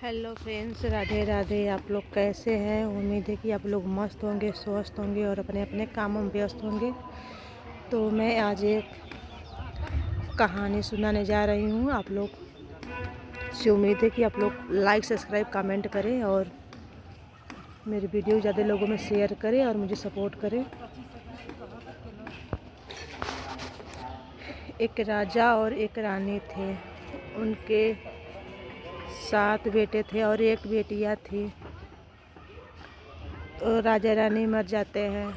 Hello friends, Radhe Radhe. आप लोग कैसे हैं? उम्मीद है कि आप लोग मस्त होंगे, स्वस्थ होंगे और अपने अपने कामों में व्यस्त होंगे। तो मैं आज एक कहानी सुनाने जा रही हूँ। आप लोग से उम्मीद है कि आप लोग लाइक, सब्सक्राइब, कमेंट करें और मेरी वीडियो ज़्यादा लोगों में शेयर करें और मुझे सपोर्ट करें। एक राजा और एक रानी थे। उनके 7 बेटे थे और एक बेटियाँ थी। तो राजा रानी मर जाते हैं।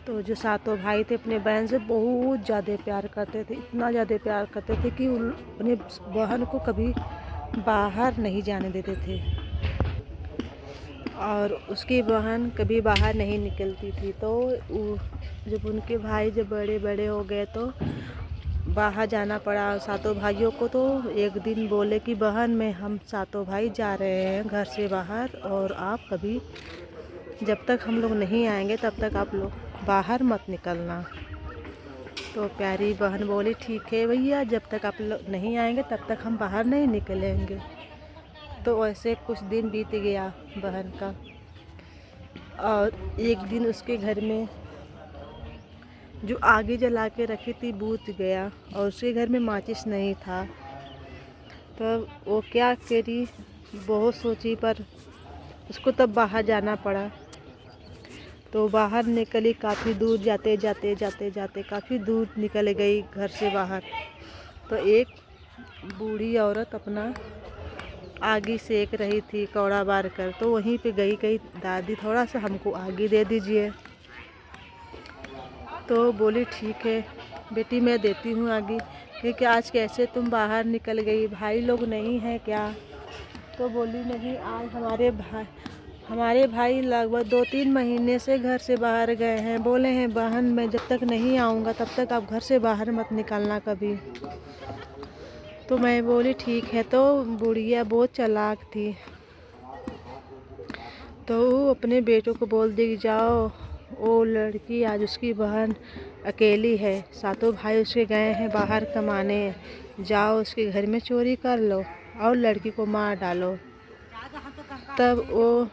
तो जो सातों भाई थे अपने बहन से बहुत ज़्यादा प्यार करते थे, इतना ज़्यादा प्यार करते थे कि उन अपने बहन को कभी बाहर नहीं जाने देते थे और उसकी बहन कभी बाहर नहीं निकलती थी। तो जब उनके भाई जब बड़े बड़े हो गए तो बाहर जाना पड़ा सातों भाइयों को। तो एक दिन बोले कि बहन में हम सातों भाई जा रहे हैं घर से बाहर और आप कभी जब तक हम लोग नहीं आएंगे तब तक आप लोग बाहर मत निकलना। तो प्यारी बहन बोली ठीक है भैया, जब तक आप लोग नहीं आएंगे तब तक हम बाहर नहीं निकलेंगे। तो ऐसे कुछ दिन बीत गया बहन का और एक दिन उसके घर में जो आगे जला के रखी थी बुझ गया और उसके घर में माचिस नहीं था। तब वो क्या करी, बहुत सोची पर उसको तब बाहर जाना पड़ा। तो बाहर निकली, काफ़ी दूर जाते जाते जाते जाते काफ़ी दूर निकल गई घर से बाहर। तो एक बूढ़ी औरत अपना आगी सेक रही थी कौड़ा बार कर। तो वहीं पे गई दादी थोड़ा सा हमको आगी दे दीजिए। तो बोली ठीक है बेटी, मैं देती हूँ आगी, क्योंकि आज कैसे तुम बाहर निकल गई, भाई लोग नहीं हैं क्या? तो बोली नहीं, आज हमारे भाई लगभग 2-3 महीने से घर से बाहर गए हैं। बोले हैं बहन मैं जब तक नहीं आऊँगा तब तक आप घर से बाहर मत निकलना कभी। तो मैं बोली ठीक है। तो बुढ़िया बहुत चालाक थी। तो वो अपने बेटों को बोल दी कि जाओ, वो लड़की आज उसकी बहन अकेली है, सातों भाई उसके गए हैं बाहर कमाने, जाओ उसके घर में चोरी कर लो और लड़की को मार डालो। तब वो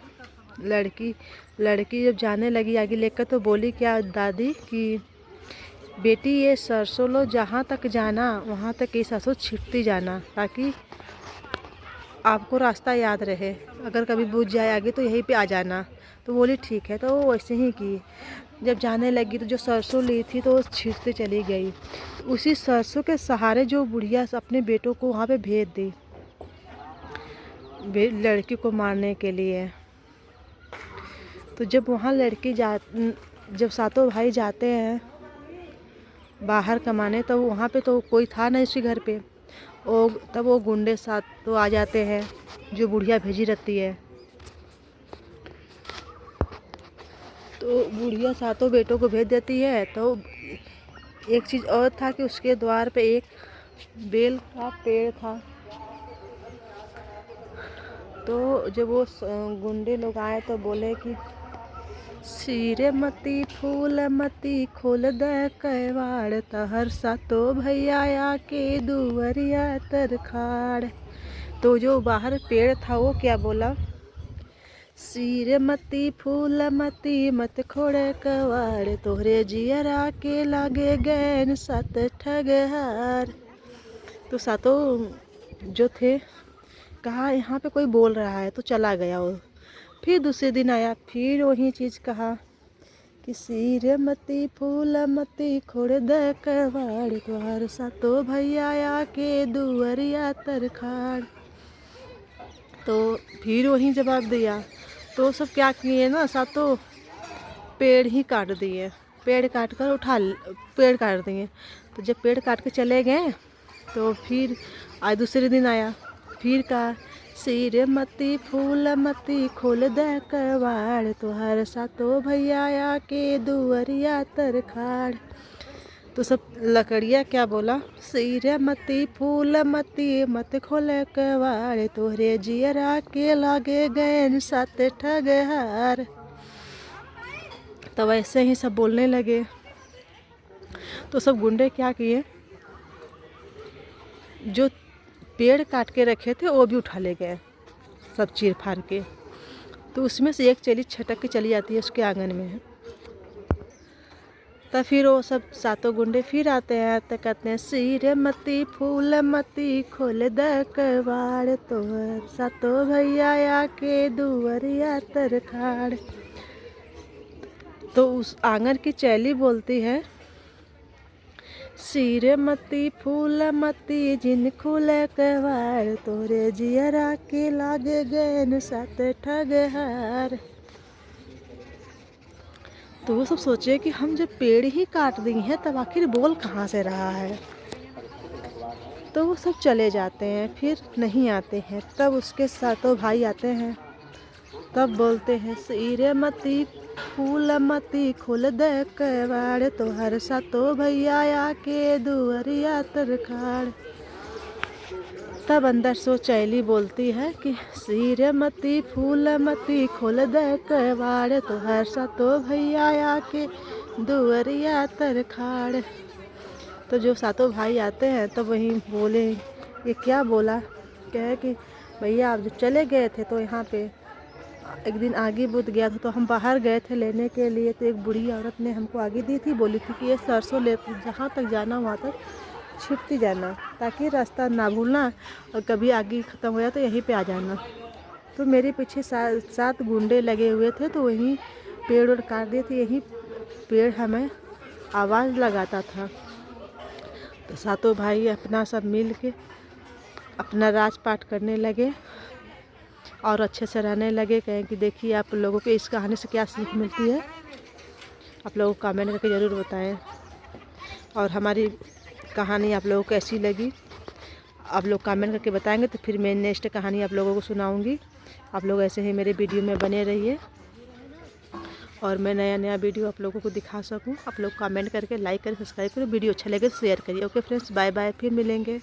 लड़की जब जाने लगी आगे लेकर तो बोली क्या दादी कि बेटी ये सरसों लो, जहाँ तक जाना वहाँ तक ये सरसों छिटती जाना ताकि आपको रास्ता याद रहे, अगर कभी बुझ जाए आगे तो यहीं पे आ जाना। तो बोली ठीक है। तो वो वैसे ही की। जब जाने लगी तो जो सरसों ली थी तो छिटते चली गई। उसी सरसों के सहारे जो बुढ़िया अपने बेटों को वहाँ पे भेज दी लड़की को मारने के लिए। तो जब वहाँ जब सातों भाई जाते हैं बाहर कमाने तो वहाँ पे तो कोई था नहीं उसी घर पे। तब वो गुंडे साथ तो आ जाते हैं जो बुढ़िया भेजी रहती है। तो बुढ़िया सातों बेटों को भेज देती है। तो एक चीज़ और था कि उसके द्वार पे एक बेल का पेड़ था। तो जब वो गुंडे लोग आए तो बोले कि श्रीमती फूलमती खोल दे कवाड़, तहर सातो भैया के दुवरिया तरखाड़। तो जो बाहर पेड़ था वो क्या बोला, श्रीमती फूलमती मत खोड़े कवाड़, तोहरे जियरा के लागे गैन सत ठगहार। तो सातों जो थे कहा यहाँ पे कोई बोल रहा है, तो चला गया वो। फिर दूसरे दिन आया, फिर वही चीज़ कहा कि श्रीमती फूलमती खोड़ दे कवाड़, तोहर सातो भैया के दुवरिया तरखाड़। तो फिर वही जवाब दिया। तो सब क्या किए ना, सातों पेड़ ही काट दिए, पेड़ काट कर पेड़ काट दिए। तो जब पेड़ काट के चले गए तो फिर आज दूसरे दिन आया, फिर कहा श्रीमती फूलमती खोल दे कवाड़, तोहर सातो भैया के दुवरिया तरखाड़। तो सब लकड़िया क्या बोला, श्रीमती फूलमती मत खोल कवाड़, तोहरे जियरा के लागे गैन सत ठगहार। तो वैसे ही सब बोलने लगे। तो सब गुंडे क्या किए, जो पेड़ काट के रखे थे वो भी उठा ले गए सब चीर फाड़ के। तो उसमें से एक चेली छटक के चली जाती है उसके आंगन में। तब फिर वो सब सातों गुंडे फिर आते हैं तो कहते हैं सिर मती फूल मती खोल द कबाड़ तोहर सातों भैया आके दुवरिया तर खाड़। तो उस आंगन की चैली बोलती है सिर मती फूल मती जिन खुल कबाड़ तोरे जियरा के लागे गैन सात ठगहार। तो वो सब सोचे कि हम जब पेड़ ही काट दी हैं तब आखिर बोल कहाँ से रहा है। तो वो सब चले जाते हैं, फिर नहीं आते हैं। तब उसके सातों भाई आते हैं, तब बोलते हैं सिरे मती फूल मती खोल दे कबाड़ तोहर सातों भैया आके दुवरिया तर खाड़। तब अंदर से चैली बोलती है कि सिर मती फूल मती खोल दे कबाड़ तोहर सातों भैया आके दुवरिया तर खाड़। तो जो सातों भाई आते हैं तो वहीं बोले ये क्या बोला, कहे कि भैया आप जब चले गए थे तो यहाँ पे एक दिन आगे बुझ गया था, तो हम बाहर गए थे लेने के लिए, तो एक बूढ़ी औरत ने हमको आगे दी थी, बोली थी कि ये सरसों ले जहाँ तक जाना वहाँ तक छिपती जाना ताकि रास्ता ना भूलना, और कभी आगे ख़त्म हो जाए तो यहीं पे आ जाना। तो मेरे पीछे सात गुंडे लगे हुए थे, तो वहीं पेड़ और काट दिए थे, यही पेड़ हमें आवाज़ लगाता था। तो सातों भाई अपना सब मिल के अपना राजपाट करने लगे और अच्छे से रहने लगे। कहें कि देखिए आप लोगों को इस कहानी से क्या सीख मिलती है, आप लोगों को कमेंट करके ज़रूर बताएं। और हमारी कहानी आप लोगों को कैसी लगी आप लोग कमेंट करके बताएंगे, तो फिर मैं नेक्स्ट कहानी आप लोगों को सुनाऊंगी। आप लोग ऐसे ही मेरे वीडियो में बने रहिए और मैं नया नया वीडियो आप लोगों को दिखा सकूं। आप लोग कमेंट करके लाइक करें, सब्सक्राइब करें, वीडियो अच्छा लगे तो शेयर करिए। ओके फ्रेंड्स, बाय बाय, फिर मिलेंगे।